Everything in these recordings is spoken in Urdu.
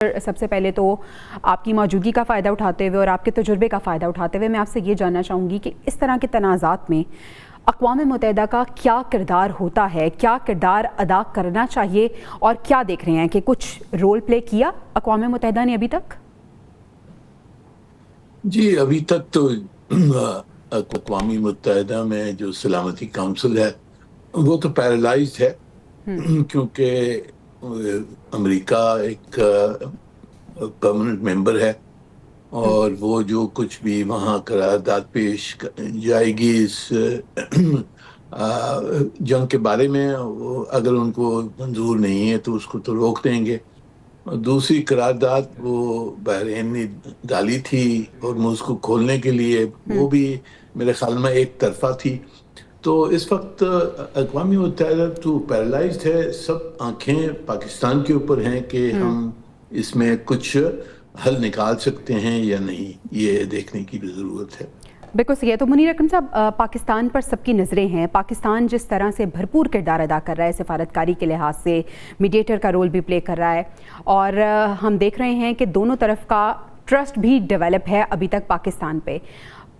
سب سے پہلے تو آپ کی موجودگی کا فائدہ اٹھاتے ہوئے اور آپ کے تجربے کا فائدہ اٹھاتے ہوئے میں آپ سے یہ جاننا چاہوں گی کہ اس طرح کے تنازعات میں اقوام متحدہ کا کیا کردار ہوتا ہے، کیا کردار ادا کرنا چاہیے، اور کیا دیکھ رہے ہیں کہ کچھ رول پلے کیا اقوام متحدہ نے ابھی تک؟ جی ابھی تک تو اقوام متحدہ میں جو سلامتی کونسل ہے وہ تو پیرالائزڈ ہے، کیونکہ امریکہ ایک پرماننٹ ممبر ہے اور وہ جو کچھ بھی وہاں قرارداد پیش جائے گی اس جنگ کے بارے میں، اگر ان کو منظور نہیں ہے تو اس کو تو روک دیں گے۔ دوسری قرارداد وہ بحرین نے ڈالی تھی اور اس کو کھولنے کے لیے وہ بھی میرے خیال میں ایک طرفہ تھی۔ تو اس وقت اقوام متحدہ تو پیرالائزڈ ہے، سب آنکھیں پاکستان کے اوپر ہیں کہ ہم اس میں کچھ حل نکال سکتے ہیں یا نہیں، یہ دیکھنے کی بھی ضرورت ہے۔ بالکل صحیح ہے۔ تو منیر اکرم صاحب، پاکستان پر سب کی نظریں ہیں، پاکستان جس طرح سے بھرپور کردار ادا کر رہا ہے سفارتکاری کے لحاظ سے، میڈیٹر کا رول بھی پلے کر رہا ہے، اور ہم دیکھ رہے ہیں کہ دونوں طرف کا ٹرسٹ بھی ڈیولپ ہے ابھی تک پاکستان پہ۔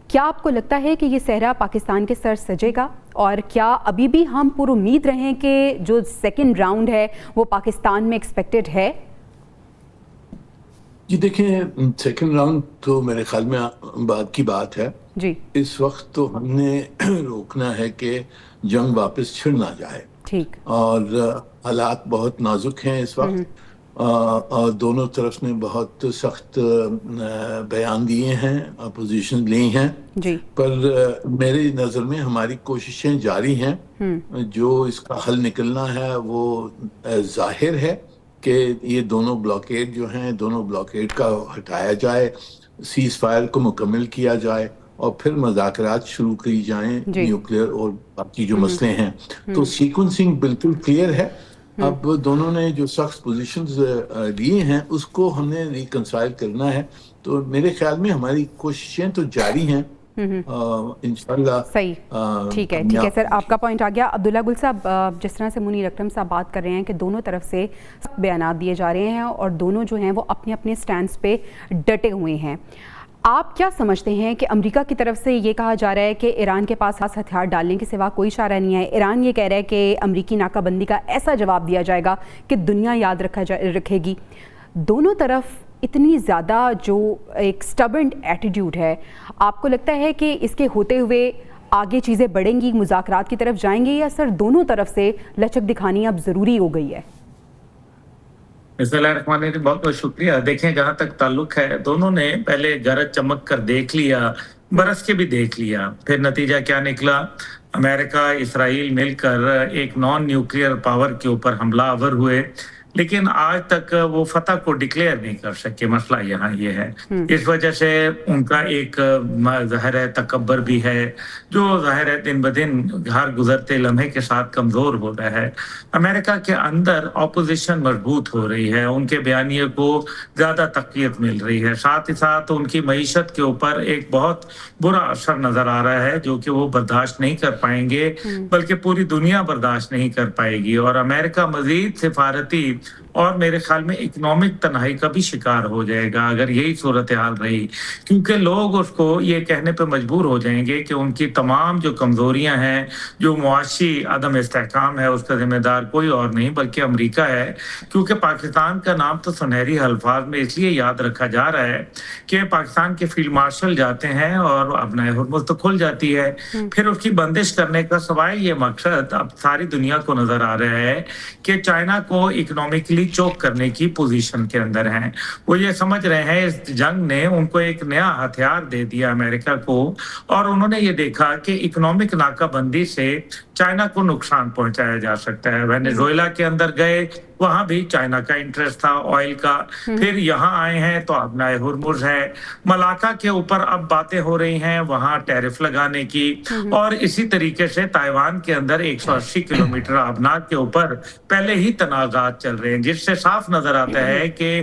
کیا آپ کو لگتا ہے کہ یہ صحرا پاکستان کے سر سجے گا، اور کیا ابھی بھی ہم پر امید رہیں کہ جو سیکنڈ راؤنڈ ہے وہ پاکستان میں ایکسپیکٹڈ ہے؟ جی دیکھیں، سیکنڈ راؤنڈ تو میرے خیال میں بعد کی بات ہے۔ جی اس وقت تو ہم نے روکنا ہے کہ جنگ واپس چھڑ نہ جائے، ٹھیک، اور حالات بہت نازک ہیں اس وقت، اور دونوں طرف نے بہت سخت بیان دیے ہیں، اپوزیشن لی ہیں، جی پر میری نظر میں ہماری کوششیں جاری ہیں۔ جو اس کا حل نکلنا ہے وہ ظاہر ہے کہ یہ دونوں بلاکیڈ جو ہیں، دونوں بلاکیڈ کا ہٹایا جائے، سیز فائر کو مکمل کیا جائے، اور پھر مذاکرات شروع کی جائیں نیوکلیئر اور باقی جو مسئلے ہیں۔ تو سیکوینسنگ بالکل کلیئر ہے۔ اب دونوں نے جو سخت پوزیشنز لیے ہیں اس کو ہم نے ریکنسائل کرنا ہے، تو میرے خیال میں ہماری کوششیں تو جاری ہیں، انشاءاللہ۔ صحیح، ٹھیک ہے سر، آپ کا پوائنٹ آ گیا۔ عبداللہ گل صاحب، جس طرح سے منیر اکرم صاحب بات کر رہے ہیں کہ دونوں طرف سے بیانات دیے جا رہے ہیں اور دونوں جو ہیں وہ اپنے اپنے سٹینڈز پہ ڈٹے ہوئے ہیں، آپ کیا سمجھتے ہیں کہ امریکہ کی طرف سے یہ کہا جا رہا ہے کہ ایران کے پاس ہتھیار ڈالنے کے سوا کوئی چارہ نہیں ہے، ایران یہ کہہ رہا ہے کہ امریکی ناکہ بندی کا ایسا جواب دیا جائے گا کہ دنیا یاد رکھے گی، دونوں طرف اتنی زیادہ جو ایک سٹبرن ایٹیٹیوڈ ہے، آپ کو لگتا ہے کہ اس کے ہوتے ہوئے آگے چیزیں بڑھیں گی، مذاکرات کی طرف جائیں گے، یا سر دونوں طرف سے لچک دکھانی اب ضروری ہو گئی ہے؟ بسم اللہ الرحمن الرحیم، بہت بہت شکریہ۔ دیکھیں، جہاں تک تعلق ہے، دونوں نے پہلے گرج چمک کر دیکھ لیا، برس کے بھی دیکھ لیا، پھر نتیجہ کیا نکلا؟ امریکہ اسرائیل مل کر ایک نان نیوکلیئر پاور کے اوپر حملہ آور ہوئے، لیکن آج تک وہ فتح کو ڈکلیئر نہیں کر سکے۔ مسئلہ یہاں یہ ہے، اس وجہ سے ان کا ایک ظاہر ہے تکبر بھی ہے، جو ظاہر ہے دن بدن ہر گزرتے لمحے کے ساتھ کمزور ہو رہا ہے۔ امریکہ کے اندر اپوزیشن مضبوط ہو رہی ہے، ان کے بیانیے کو زیادہ تقویت مل رہی ہے، ساتھ ہی ساتھ ان کی معیشت کے اوپر ایک بہت برا اثر نظر آ رہا ہے جو کہ وہ برداشت نہیں کر پائیں گے، بلکہ پوری دنیا برداشت نہیں کر پائے گی، اور امریکہ مزید سفارتی اور میرے خیال میں اکنامک تنہائی کا بھی شکار ہو جائے گا اگر یہی صورتحال رہی، کیونکہ لوگ اس کو یہ کہنے پہ مجبور ہو جائیں گے کہ ان کی تمام جو کمزوریاں ہیں، جو معاشی عدم استحکام ہے، اس کا ذمہ دار کوئی اور نہیں بلکہ امریکہ ہے، کیونکہ پاکستان کا نام تو سنہری الفاظ میں اس لیے یاد رکھا جا رہا ہے کہ پاکستان کے فیلڈ مارشل جاتے ہیں اور ابنائے ہرمز تو کھل جاتی ہے، پھر اس کی بندش کرنے کا سوائے یہ مقصد اب ساری دنیا کو نظر آ رہا ہے کہ چائنا کو اکنامکلی چوک کرنے کی پوزیشن کے اندر ہیں۔ وہ یہ سمجھ رہے ہیں اس جنگ نے ان کو ایک نیا ہتھیار دے دیا امریکہ کو، اور انہوں نے یہ دیکھا کہ اکنامک ناکہ بندی سے چائنا کو نقصان پہنچایا جا سکتا ہے۔ وینزویلا کے اندر گئے، وہاں بھی چائنا کا انٹرسٹ تھا آئل کا، پھر یہاں آئے ہیں تو ابنائے ہرمز ہے، ملاکا کے اوپر اب باتیں ہو رہی ہیں وہاں ٹیرف لگانے کی، اور اسی طریقے سے تائیوان کے اندر 180 کلومیٹر آبناک کے اوپر پہلے ہی تنازعات چل رہے ہیں، جس سے صاف نظر آتا ہے کہ